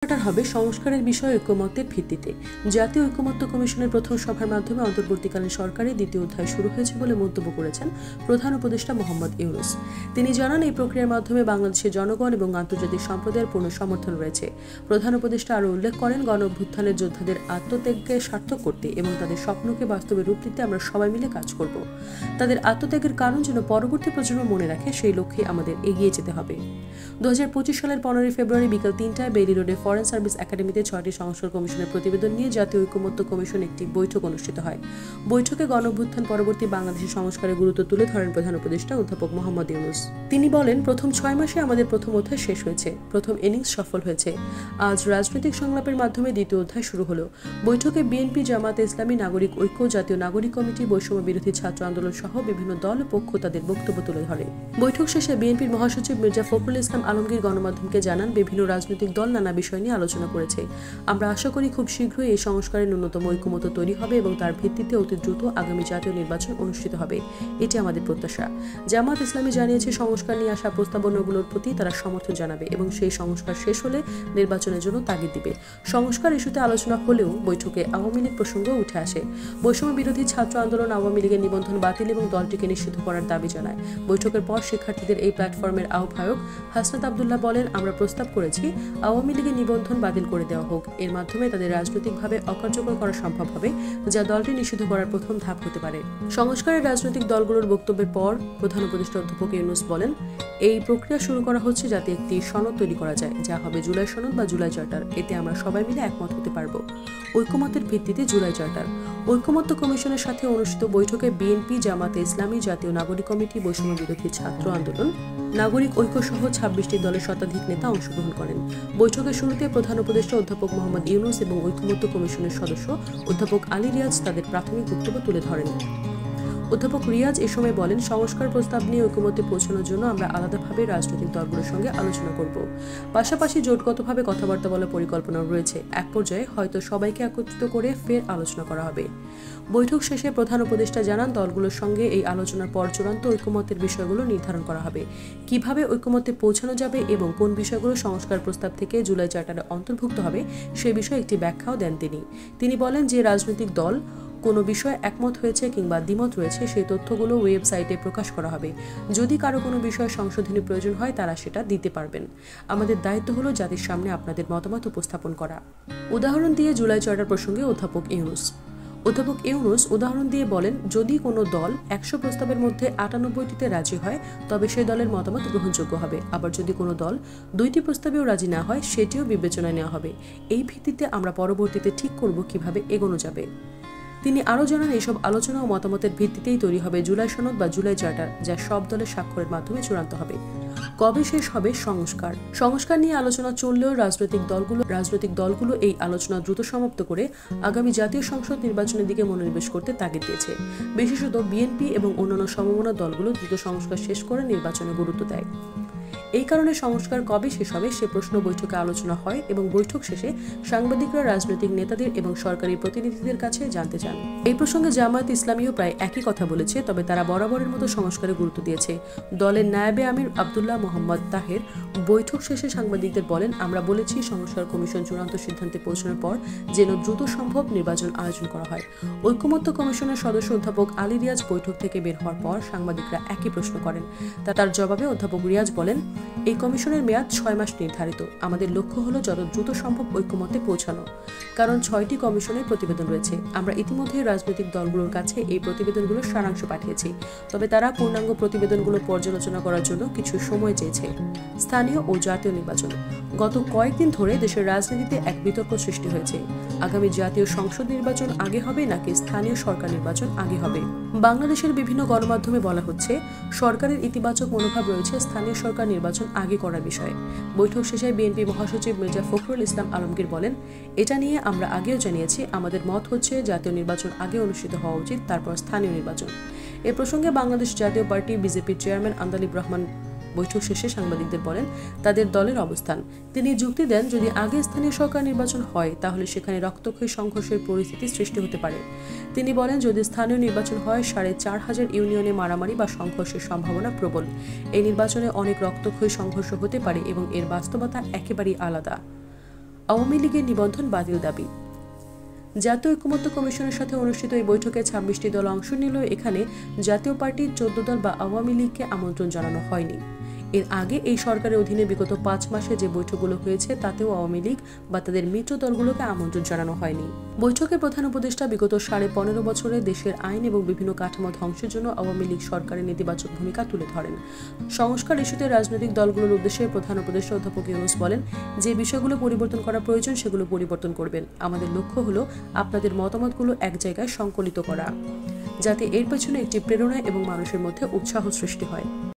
হবে সংস্কারের বিষয়ে ঐকমত্যের ভিত্তিতে। জাতীয় ঐকমত্য কমিশনের প্রথম সভার মাধ্যমে অন্তর্বর্তীকালীন সরকারের দ্বিতীয় অধ্যায় শুরু হয়েছে বলে মন্তব্য করেছেন প্রধান উপদেষ্টা মোহাম্মদ ইউনূস। তিনি জানান, এই প্রক্রিয়ার মাধ্যমে বাংলাদেশের জনগণ এবং আন্তর্জাতিক সম্প্রদায়ের পূর্ণ সমর্থন রয়েছে। প্রধান উপদেষ্টা আরও উল্লেখ করেন, গণ অভ্যুত্থানের যোদ্ধাদের আত্মত্যাগকে সার্থক করতে এবং তাদের স্বপ্নকে বাস্তবে রূপ দিতে আমরা সবাই মিলে কাজ করব। তাদের আত্মত্যাগের কারণ যেন পরবর্তী প্রজন্ম মনে রাখে, সেই লক্ষ্যে আমাদের এগিয়ে যেতে হবে। 2025 সালের 15 ফেব্রুয়ারি বিকেল 3টায় বেইলি রোডে ফরেন সার্ভিস একাডেমিতে 6টি সংস্কার কমিশনের প্রতিবেদন নিয়ে জাতীয় ঐকমত্য কমিশন একটি বৈঠক অনুষ্ঠিত হয়। বৈঠকে গণ অভ্যুত্থান পরবর্তী বাংলাদেশের সংস্কারের গুরুত্ব তুলে ধরেন প্রধান উপদেষ্টা অধ্যাপক মোহাম্মদ ইউনূস। তিনি বলেন, প্রথম 6 মাসে আমাদের প্রথম অধ্যায় শেষ হয়েছে, প্রথম ইনিংস সফল হয়েছে। আজ রাজনৈতিক সংলাপের মাধ্যমে দ্বিতীয় অধ্যায় শুরু হলো। বৈঠকে বিএনপি, জামায়াতে ইসলামী, নাগরিক ঐক্য, জাতীয় নাগরিক কমিটি, বৈষম্য বিরোধী ছাত্র আন্দোলন সহ বিভিন্ন দল ও পক্ষ তাদের বক্তব্য তুলে ধরে। বৈঠক শেষে বিএনপির মহাসচিব মির্জা ফখরুল ইসলাম আলমগীর গণমাধ্যমকে জানান, বিভিন্ন রাজনৈতিক দল নানা বিষয় নিয়ে আলোচনা করেছে। আমরা আশা করি খুব শীঘ্রই এই সংস্কারের ন্যূনতম ঐকমত্য তৈরি হবে এবং তার ভিত্তিতে অতি দ্রুত আগামী জাতীয় নির্বাচন অনুষ্ঠিত হবে। এটি আমাদের প্রত্যাশা। জামায়াত ইসলামী জানিয়েছে, সংস্কার নিয়ে আসা প্রস্তাবনাগুলোর প্রতি তারা সমর্থন জানাবে এবং সেই সংস্কার শেষ হলে নির্বাচনের জন্য তাগিদ দিবে। সংস্কার ইস্যুতে আলোচনা হলেও বৈঠকে আওয়ামী লীগ প্রসঙ্গ উঠে আসে। বৈষম্য বিরোধী ছাত্র আন্দোলন আওয়ামী লীগের নিবন্ধন বাতিল এবং দলটিকে নিষিদ্ধ করার দাবি জানায়। বৈঠকের পর শিক্ষার্থীদের এই প্ল্যাটফর্মের আহ্বায়ক হাসনাত আব্দুল্লাহ বলেন, আমরা প্রস্তাব করেছি আওয়ামী লীগের নিবন্ধন বাতিল করে দেওয়া হোক। এর মাধ্যমে তাদের রাজনৈতিকভাবে অকার্যকর করা সম্ভব হবে, যা দলটি নিষিদ্ধ করার প্রথম ধাপ হতে পারে। সংস্কারের রাজনৈতিক দলগুলোর বক্তব্যের পর প্রধান উপদেষ্টা অধ্যাপক ইউনূস বলেন, এই প্রক্রিয়া শুরু করা হচ্ছে যাতে একটি সনদ তৈরি করা যায়, যা হবে জুলাই সনদ বা জুলাই চার্টার। এতে আমরা সবাই মিলে একমত হতে পারব। ঐকমত্যের ভিত্তিতে জুলাই চার্টার। ঐকমত্য কমিশনের সাথে অনুষ্ঠিত বৈঠকে বিএনপি, জামায়াতে ইসলামী, জাতীয় নাগরিক কমিটি, বৈষম্য বিরোধী ছাত্র আন্দোলন, নাগরিক ঐক্য সহ 26টি দলের শতাধিক নেতা অংশগ্রহণ করেন। বৈঠকের শুরুতে প্রধান উপদেষ্টা অধ্যাপক মোহাম্মদ ইউনূস এবং ঐকমত্য কমিশনের সদস্য অধ্যাপক আলী রিয়াজ তাদের প্রাথমিক বক্তব্য তুলে ধরেন। অধ্যাপক রিয়াজ এ সময় বলেন, সংস্কার প্রস্তাব নিয়ে ঐকমত্যে পৌঁছানোর জন্য আমরা আলাদাভাবে রাজনৈতিক দলগুলোর সঙ্গে আলোচনা করব। পাশাপাশি জোটগতভাবে কথাবার্তা বলার পরিকল্পনা রয়েছে। এক পর্যায়ে হয়তো সবাইকে একত্রিত করে ফের আলোচনা করা হবে। বৈঠক শেষে প্রধান উপদেষ্টা জানান, দলগুলোর সঙ্গে এই আলোচনার পর চূড়ান্ত ঐকমত্যের বিষয়গুলো নির্ধারণ করা হবে। কিভাবে ঐকমত্যে পৌঁছানো যাবে এবং কোন বিষয়গুলো সংস্কার প্রস্তাব থেকে জুলাই চার্টারে অন্তর্ভুক্ত হবে সে বিষয়ে একটি ব্যাখ্যাও দেন তিনি বলেন, যে রাজনৈতিক দল কোনো বিষয়ে একমত হয়েছে কিংবা দ্বিমত রয়েছে, সেই তথ্যগুলো ওয়েবসাইটে প্রকাশ করা হবে। যদি কারো কোনো বিষয়ে সংশোধনী প্রয়োজন হয়, তারা সেটা দিতে পারবেন। আমাদের দায়িত্ব হলো জাতির সামনে আপনাদের মতামত উপস্থাপন করা। উদাহরণ দিয়ে জুলাই চার্টার প্রসঙ্গে অধ্যাপক ইউনূস উদাহরণ দিয়ে বলেন, যদি কোনো দল 100 প্রস্তাবের মধ্যে 98টিতে রাজি হয়, তবে সেই দলের মতামত গ্রহণযোগ্য হবে। আবার যদি কোনো দল 2টি প্রস্তাবেও রাজি না হয়, সেটিও বিবেচনায় নেওয়া হবে। এই ভিত্তিতে আমরা পরবর্তীতে ঠিক করব কিভাবে এগোনো যাবে। তিনি আরও জানান, এইসব আলোচনা ও মতামতের ভিত্তিতেই তৈরি হবে জুলাই সনদ বা জুলাই চার্টার, যা সব দলের স্বাক্ষরের মাধ্যমে চূড়ান্ত হবে। কবে শেষ হবে সংস্কার নিয়ে আলোচনা চললেও রাজনৈতিক দলগুলো এই আলোচনা দ্রুত সমাপ্ত করে আগামী জাতীয় সংসদ নির্বাচনের দিকে মনোনিবেশ করতে তাগিদ দিয়েছে। বিশেষত বিএনপি এবং অন্যান্য সমমনা দলগুলো দ্রুত সংস্কার শেষ করে নির্বাচনে গুরুত্ব দেয়। এই কারণে সংস্কার কবে শেষ হবে সে প্রশ্ন বৈঠকে আলোচনা হয় এবং বৈঠক শেষে সাংবাদিকরা রাজনৈতিক নেতাদের এবং সরকারি প্রতিনিধিদের কাছে জানতে চান। এই প্রসঙ্গে জামায়াত ইসলামীও প্রায় একই কথা বলেছে, তবে তারা বরাবরের মতো সংস্কারে গুরুত্ব দিয়েছে। দলের নায়েবে আমির আব্দুল্লাহ মোহাম্মদ তাহের বৈঠক শেষে সাংবাদিকদের বলেন, আমরা বলেছি সংস্কার কমিশন চূড়ান্ত সিদ্ধান্তে পৌঁছানোর পর যেন দ্রুত সম্ভব নির্বাচন আয়োজন করা হয়। ঐকমত্য কমিশনের সদস্য অধ্যাপক আলী রিয়াজ বৈঠক থেকে বের হওয়ার পর সাংবাদিকরা একই প্রশ্ন করেন। তার জবাবে অধ্যাপক রিয়াজ বলেন, এই কমিশনের মেয়াদ 6 মাস নির্ধারিত। আমাদের লক্ষ্য হলো যত দ্রুত সম্ভব ঐকমত্যে পৌঁছানো, কারণ 6টি কমিশনের প্রতিবেদন রয়েছে। আমরা ইতিমধ্যে রাজনৈতিক দলগুলোর কাছে এই প্রতিবেদনগুলোর সারাংশ পাঠিয়েছি, তবে তারা পূর্ণাঙ্গ প্রতিবেদনগুলো পর্যালোচনা করার জন্য কিছু সময় চেয়েছে। স্থানীয় ও জাতীয় নির্বাচন। গত কয়েকদিন ধরে দেশের রাজনীতিতে এক বিতর্ক সৃষ্টি হয়েছে। আগামী জাতীয় সংসদ নির্বাচন আগে হবে নাকি স্থানীয় সরকার নির্বাচন আগে হবে। বাংলাদেশের বিভিন্ন গণমাধ্যমে বলা হচ্ছে, সরকারের ইতিবাচক মনোভাব রয়েছে স্থানীয় সরকার নির্বাচন আগে করার বিষয়ে। বৈঠক শেষে বিএনপি মহাসচিব মির্জা ফখরুল ইসলাম আলমগীর বলেন, এটা নিয়ে আমরা আগেও জানিয়েছি, আমাদের মত হচ্ছে জাতীয় নির্বাচন আগে অনুষ্ঠিত হওয়া উচিত, তারপর স্থানীয় নির্বাচন। এ প্রসঙ্গে বাংলাদেশ জাতীয় পার্টি বিজেপির চেয়ারম্যান আন্দালিব রহমান বৈঠক শেষে সাংবাদিকদের বলেন তাদের দলের অবস্থান। তিনি যুক্তি দেন, যদি আগে স্থানীয় সরকার নির্বাচন হয় তাহলে সেখানে রক্তক্ষয়ী সংঘর্ষের পরিস্থিতি সৃষ্টি হতে পারে। তিনি বলেন, যদি স্থানীয় নির্বাচন হয় 4,500 ইউনিয়নে মারামারি বা সংঘর্ষের সম্ভাবনা প্রবল। এই নির্বাচনে অনেক রক্তক্ষয়ী সংঘর্ষ হতে পারে এবং এর বাস্তবতা একেবারেই আলাদা। আওয়ামী লীগের নিবন্ধন বাতিল দাবি। জাতীয় ঐকমত্য কমিশনের সাথে অনুষ্ঠিত এই বৈঠকে 26টি দল অংশ নিলেও এখানে জাতীয় পার্টির 14 দল বা আওয়ামী লীগকে আমন্ত্রণ জানানো হয়নি। এর আগে এই সরকারের অধীনে বিগত 5 মাসে যে বৈঠকগুলো হয়েছে তাতেও আওয়ামী লীগ বা তাদের মিত্র দলগুলোকে আমন্ত্রণ জানানো হয়নি। বৈঠকে প্রধান উপদেষ্টা বিগত 15.5 বছরে দেশের আইন এবং বিভিন্ন কাঠামো ধ্বংসের জন্য আওয়ামী লীগ সরকারের নেতিবাচক ভূমিকা তুলে ধরেন। সংস্কার ইস্যুতে রাজনৈতিক দলগুলোর উদ্দেশ্যে প্রধান উপদেষ্টা অধ্যাপক ইউনূস বলেন, যে বিষয়গুলো পরিবর্তন করা প্রয়োজন সেগুলো পরিবর্তন করবেন। আমাদের লক্ষ্য হলো আপনাদের মতামতগুলো এক জায়গায় সংকলিত করা, যাতে এর পেছনে একটি প্রেরণা এবং মানুষের মধ্যে উৎসাহ সৃষ্টি হয়।